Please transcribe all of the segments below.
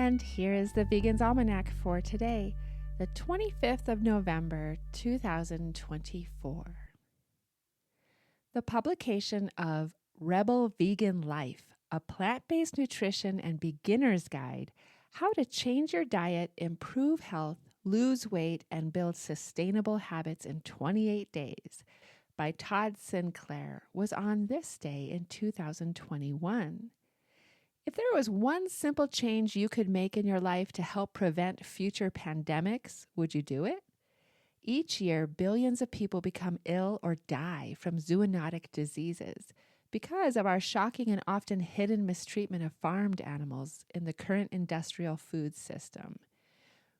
And here is the Vegan's Almanac for today, the 25th of November, 2024. The publication of Rebel Vegan Life, a plant-based nutrition and beginner's guide, how to change your diet, improve health, lose weight, and build sustainable habits in 28 days, by Todd Sinclair, was on this day in 2021. If there was one simple change you could make in your life to help prevent future pandemics, would you do it? Each year, billions of people become ill or die from zoonotic diseases because of our shocking and often hidden mistreatment of farmed animals in the current industrial food system.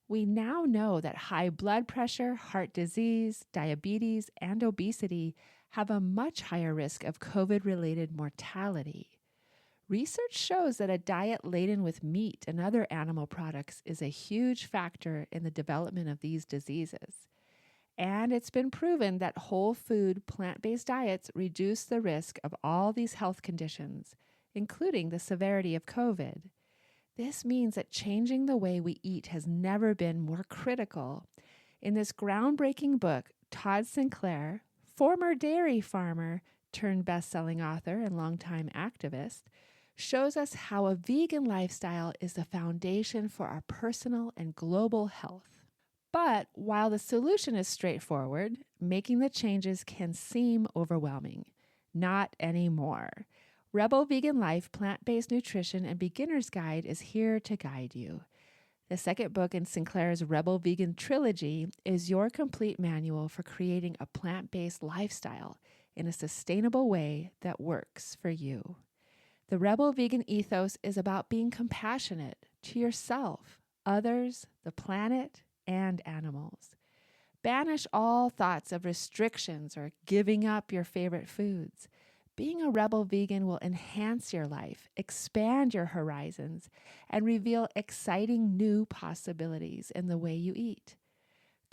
We now know that high blood pressure, heart disease, diabetes, and obesity have a much higher risk of COVID-related mortality. Research shows that a diet laden with meat and other animal products is a huge factor in the development of these diseases. And it's been proven that whole food, plant-based diets reduce the risk of all these health conditions, including the severity of COVID. This means that changing the way we eat has never been more critical. In this groundbreaking book, Todd Sinclair, former dairy farmer turned best-selling author and longtime activist, shows us how a vegan lifestyle is the foundation for our personal and global health. But while the solution is straightforward, making the changes can seem overwhelming. Not anymore. Rebel Vegan Life, Plant-Based Nutrition and Beginner's Guide is here to guide you. The second book in Sinclair's Rebel Vegan Trilogy is your complete manual for creating a plant-based lifestyle in a sustainable way that works for you. The Rebel Vegan ethos is about being compassionate to yourself, others, the planet, and animals. Banish all thoughts of restrictions or giving up your favorite foods. Being a Rebel Vegan will enhance your life, expand your horizons, and reveal exciting new possibilities in the way you eat.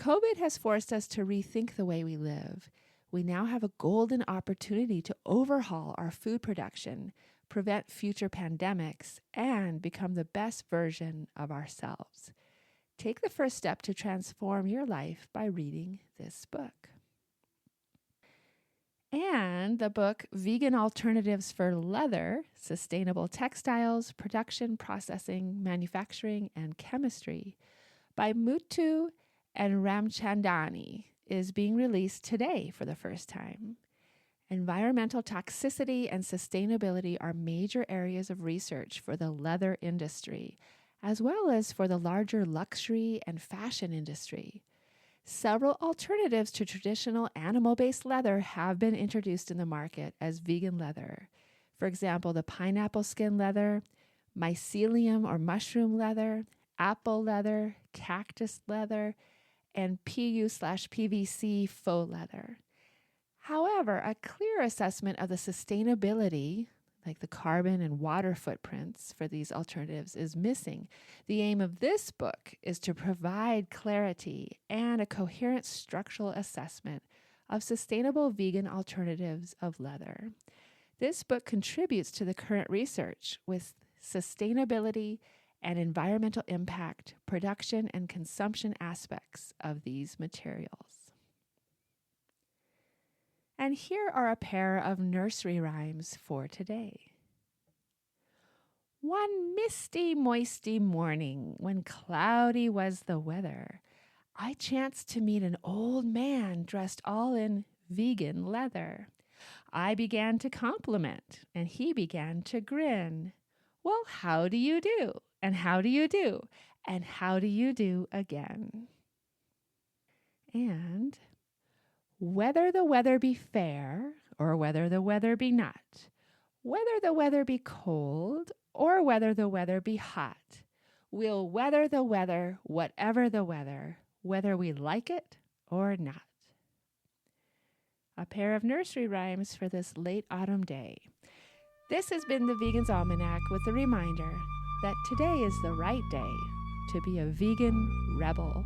COVID has forced us to rethink the way we live. We now have a golden opportunity to overhaul our food production, prevent future pandemics, and become the best version of ourselves. Take the first step to transform your life by reading this book. And the book Vegan Alternatives for Leather, Sustainable Textiles, Production, Processing, Manufacturing, and Chemistry by Muthu and Ramchandani is being released today for the first time. Environmental toxicity and sustainability are major areas of research for the leather industry, as well as for the larger luxury and fashion industry. Several alternatives to traditional animal-based leather have been introduced in the market as vegan leather. For example, the pineapple skin leather, mycelium or mushroom leather, apple leather, cactus leather, and PU/PVC faux leather. However, a clear assessment of the sustainability, like the carbon and water footprints for these alternatives, is missing. The aim of this book is to provide clarity and a coherent structural assessment of sustainable vegan alternatives of leather. This book contributes to the current research with sustainability and environmental impact, production and consumption aspects of these materials. And here are a pair of nursery rhymes for today. One misty, moisty morning, when cloudy was the weather, I chanced to meet an old man dressed all in vegan leather. I began to compliment, and he began to grin. Well, how do you do? And how do you do? And how do you do again? And whether the weather be fair or whether the weather be not, whether the weather be cold or whether the weather be hot, we'll weather the weather, whatever the weather, whether we like it or not. A pair of nursery rhymes for this late autumn day. This has been the Vegan's Almanac with a reminder that today is the right day to be a vegan rebel.